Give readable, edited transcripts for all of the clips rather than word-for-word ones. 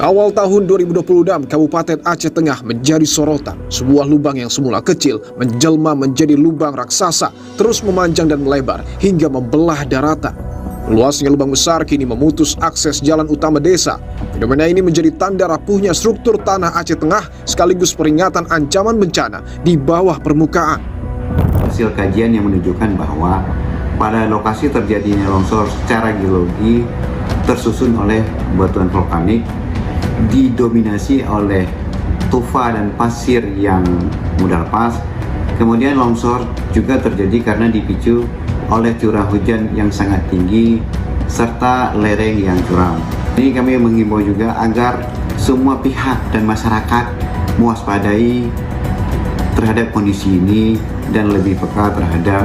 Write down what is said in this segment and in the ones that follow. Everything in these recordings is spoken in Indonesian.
Awal tahun 2026, Kabupaten Aceh Tengah menjadi sorotan. Sebuah lubang yang semula kecil menjelma menjadi lubang raksasa, terus memanjang dan melebar hingga membelah daratan. Luasnya lubang besar kini memutus akses jalan utama desa. Fenomena ini menjadi tanda rapuhnya struktur tanah Aceh Tengah sekaligus peringatan ancaman bencana di bawah permukaan. Hasil kajian yang menunjukkan bahwa pada lokasi terjadinya longsor secara geologi tersusun oleh batuan vulkanik, didominasi oleh tufa dan pasir yang mudah lepas. Kemudian longsor juga terjadi karena dipicu oleh curah hujan yang sangat tinggi serta lereng yang curam. Ini kami menghimbau juga agar semua pihak dan masyarakat mewaspadai terhadap kondisi ini dan lebih peka terhadap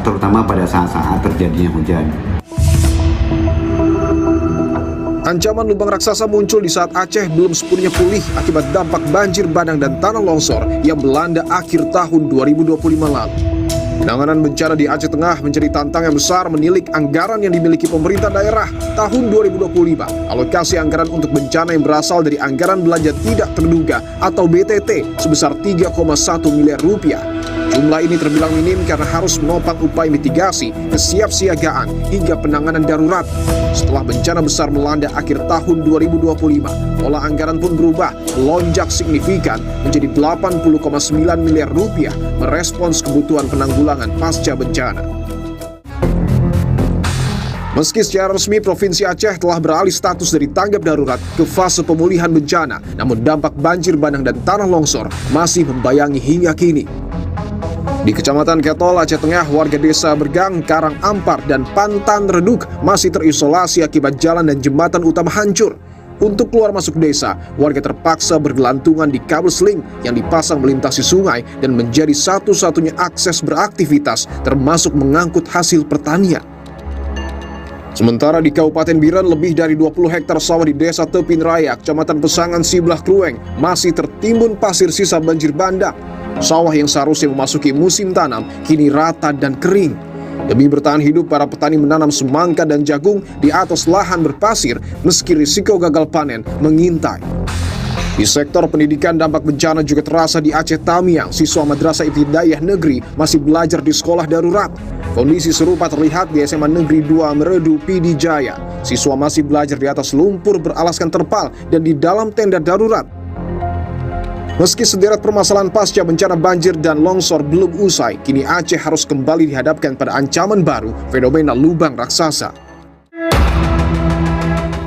terutama pada saat-saat terjadinya hujan. Ancaman lubang raksasa muncul di saat Aceh belum sepenuhnya pulih akibat dampak banjir bandang dan tanah longsor yang melanda akhir tahun 2025 lalu. Penanganan bencana di Aceh Tengah menjadi tantangan besar menilik anggaran yang dimiliki pemerintah daerah tahun 2025. Alokasi anggaran untuk bencana yang berasal dari anggaran belanja tidak terduga atau BTT sebesar 3,1 miliar rupiah. Jumlah ini terbilang minim karena harus menopang upaya mitigasi, kesiapsiagaan, hingga penanganan darurat. Setelah bencana besar melanda akhir tahun 2025, pola anggaran pun berubah, melonjak signifikan menjadi 80,9 miliar rupiah merespons kebutuhan penanggulangan pasca bencana. Meski secara resmi Provinsi Aceh telah beralih status dari tanggap darurat ke fase pemulihan bencana, namun dampak banjir bandang dan tanah longsor masih membayangi hingga kini. Di Kecamatan Ketol, Aceh Tengah, warga desa Bergang, Karang Ampar, dan Pantan Reduk masih terisolasi akibat jalan dan jembatan utama hancur. Untuk keluar masuk desa, warga terpaksa bergelantungan di kabel seling yang dipasang melintasi sungai dan menjadi satu-satunya akses beraktivitas termasuk mengangkut hasil pertanian. Sementara di Kabupaten Biren, lebih dari 20 hektar sawah di Desa Tepin Raya, Kecamatan Pesangan Siblah Kluweng, masih tertimbun pasir sisa banjir bandang. Sawah yang seharusnya memasuki musim tanam kini rata dan kering. Demi bertahan hidup, para petani menanam semangka dan jagung di atas lahan berpasir meski risiko gagal panen mengintai. Di sektor pendidikan, dampak bencana juga terasa di Aceh Tamiang. Siswa Madrasah Ibtidaiyah Negeri masih belajar di sekolah darurat. Kondisi serupa terlihat di SMA Negeri 2 Meredu, Pidi Jaya. Siswa masih belajar di atas lumpur beralaskan terpal dan di dalam tenda darurat. Meski sederet permasalahan pasca bencana banjir dan longsor belum usai, kini Aceh harus kembali dihadapkan pada ancaman baru, fenomena lubang raksasa.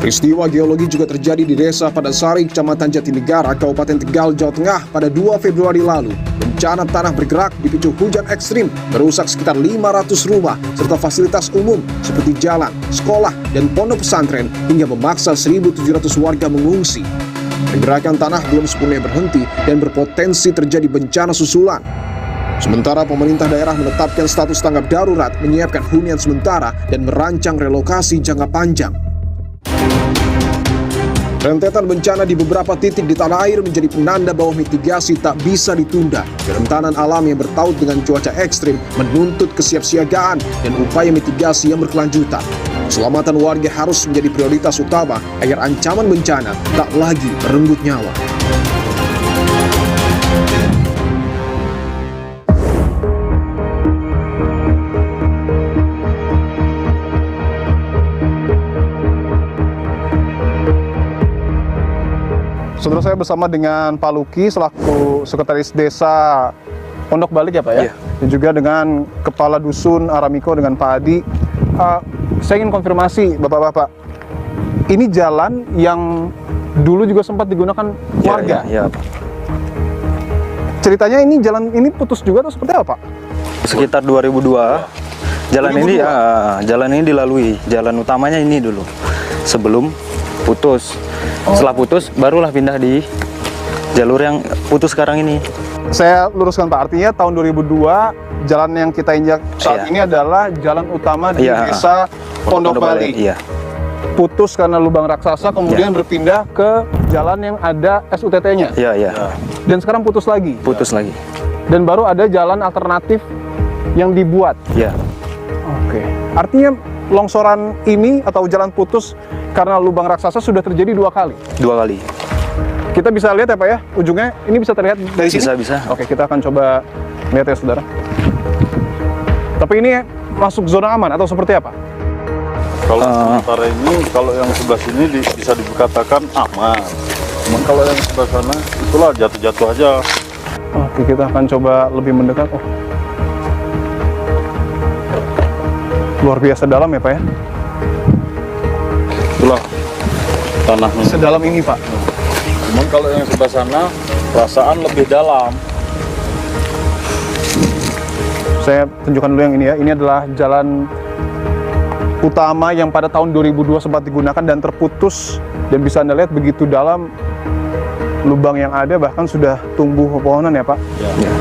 Peristiwa geologi juga terjadi di Desa Padasari, Kecamatan Jatinegara, Kabupaten Tegal, Jawa Tengah pada 2 Februari lalu. Bencana tanah bergerak dipicu hujan ekstrim, merusak sekitar 500 rumah serta fasilitas umum seperti jalan, sekolah, dan pondok pesantren hingga memaksa 1.700 warga mengungsi. Pergerakan tanah belum sepenuhnya berhenti dan berpotensi terjadi bencana susulan. Sementara pemerintah daerah menetapkan status tanggap darurat, menyiapkan hunian sementara, dan merancang relokasi jangka panjang. Rentetan bencana di beberapa titik di tanah air menjadi penanda bahwa mitigasi tak bisa ditunda. Kerentanan alam yang bertaut dengan cuaca ekstrim menuntut kesiapsiagaan dan upaya mitigasi yang berkelanjutan. Keselamatan warga harus menjadi prioritas utama agar ancaman bencana tak lagi merenggut nyawa. Saudara, saya bersama dengan Pak Luki selaku Sekretaris Desa Pondok Balik ya Pak ya? Iya. Dan juga dengan Kepala Dusun Aramiko dengan Pak Adi. Saya ingin konfirmasi Bapak-Bapak, ini jalan yang dulu juga sempat digunakan warga? Iya, Pak. Ceritanya ini jalan ini putus juga atau seperti apa Pak? Sekitar 2002, jalan 2002. Ini jalan ini dilalui, jalan utamanya ini dulu, sebelum putus. Setelah putus, barulah pindah di jalur yang putus sekarang ini. Saya luruskan Pak, artinya tahun 2002 jalan yang kita injak saat ini adalah jalan utama di Desa Pondok Balik. Iya. Putus karena lubang raksasa, kemudian berpindah ke jalan yang ada SUTT-nya. Iya, iya. Dan sekarang putus lagi. Putus lagi. Dan baru ada jalan alternatif yang dibuat. Iya. Oke. Artinya longsoran ini atau jalan putus karena lubang raksasa sudah terjadi 2 kali. 2 kali. Kita bisa lihat ya Pak ya, ujungnya ini bisa terlihat dari sini? Bisa. Oke, kita akan coba lihat ya saudara. Tapi ini masuk zona aman atau seperti apa? Kalau sementara ini, kalau yang sebelah sini bisa dikatakan aman. Cuman kalau yang sebelah sana, itulah jatuh-jatuh aja. Oke, kita akan coba lebih mendekat. Oh, luar biasa dalam ya Pak ya? Itulah tanahnya. Sedalam ini Pak? Cuman kalau yang sebelah sana, perasaan lebih dalam. Saya tunjukkan dulu yang ini ya. Ini adalah jalan utama yang pada tahun 2002 sempat digunakan dan terputus. Dan bisa Anda lihat begitu dalam lubang yang ada, bahkan sudah tumbuh pepohonan ya Pak? Ya.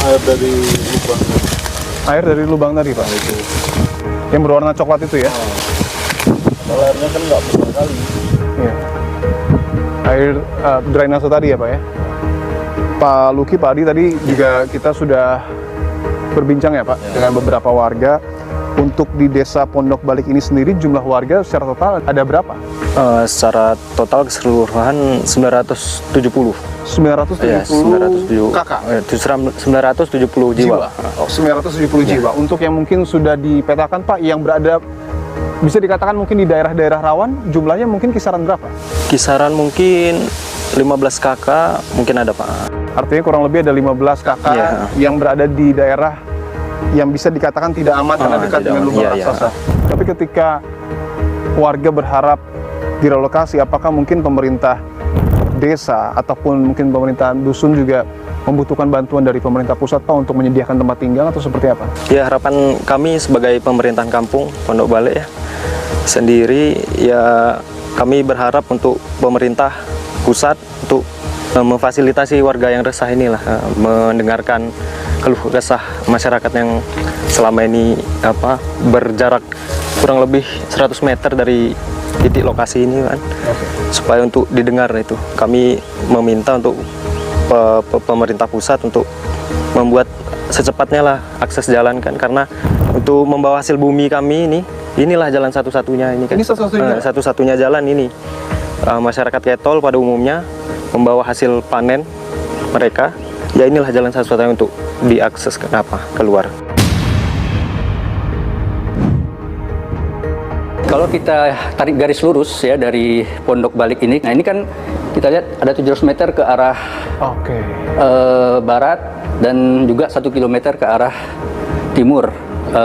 Air dari lubang. Air dari lubang tadi Pak? Itu. Yang berwarna coklat itu ya? Kalau airnya kan nggak besar kali. Iya. Air drainase tadi ya Pak ya? Pak Luki, Pak Adi tadi juga kita sudah berbincang ya Pak dengan beberapa warga. Untuk di desa Pondok Balik ini sendiri jumlah warga secara total ada berapa? Secara total keseluruhan 970. 970 kakak? 970 jiwa. Oh, 970 jiwa. Untuk yang mungkin sudah dipetakan Pak, yang berada bisa dikatakan mungkin di daerah-daerah rawan, jumlahnya mungkin kisaran berapa? Kisaran mungkin 15 kakak mungkin ada Pak. Artinya kurang lebih ada 15 kakak yang berada di daerah yang bisa dikatakan tidak aman karena dekat dengan lubang raksasa. Tapi ketika warga berharap direlokasi, apakah mungkin pemerintah desa ataupun mungkin pemerintah dusun juga membutuhkan bantuan dari pemerintah pusat Pak untuk menyediakan tempat tinggal atau seperti apa? Ya, harapan kami sebagai pemerintahan kampung Pondok Balik ya sendiri, ya kami berharap untuk pemerintah pusat untuk memfasilitasi warga yang resah inilah, mendengarkan keluh kesah masyarakat yang selama ini berjarak kurang lebih 100 meter dari titik lokasi ini kan. Supaya untuk didengar itu kami meminta untuk pemerintah pusat untuk membuat secepatnya lah akses jalan kan, karena untuk membawa hasil bumi kami inilah jalan satu-satunya ini kan. Ini satu-satunya? Satu-satunya jalan ini. Masyarakat Ketol pada umumnya membawa hasil panen mereka, ya inilah jalan satu-satunya untuk diakses keluar. Kalau kita tarik garis lurus ya dari Pondok Balik ini, nah ini kan kita lihat ada 700 meter ke arah barat dan juga 1 kilometer ke arah timur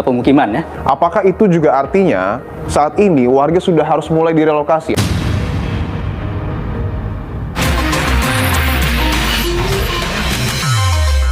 pemukiman ya. Apakah itu juga artinya saat ini warga sudah harus mulai direlokasi?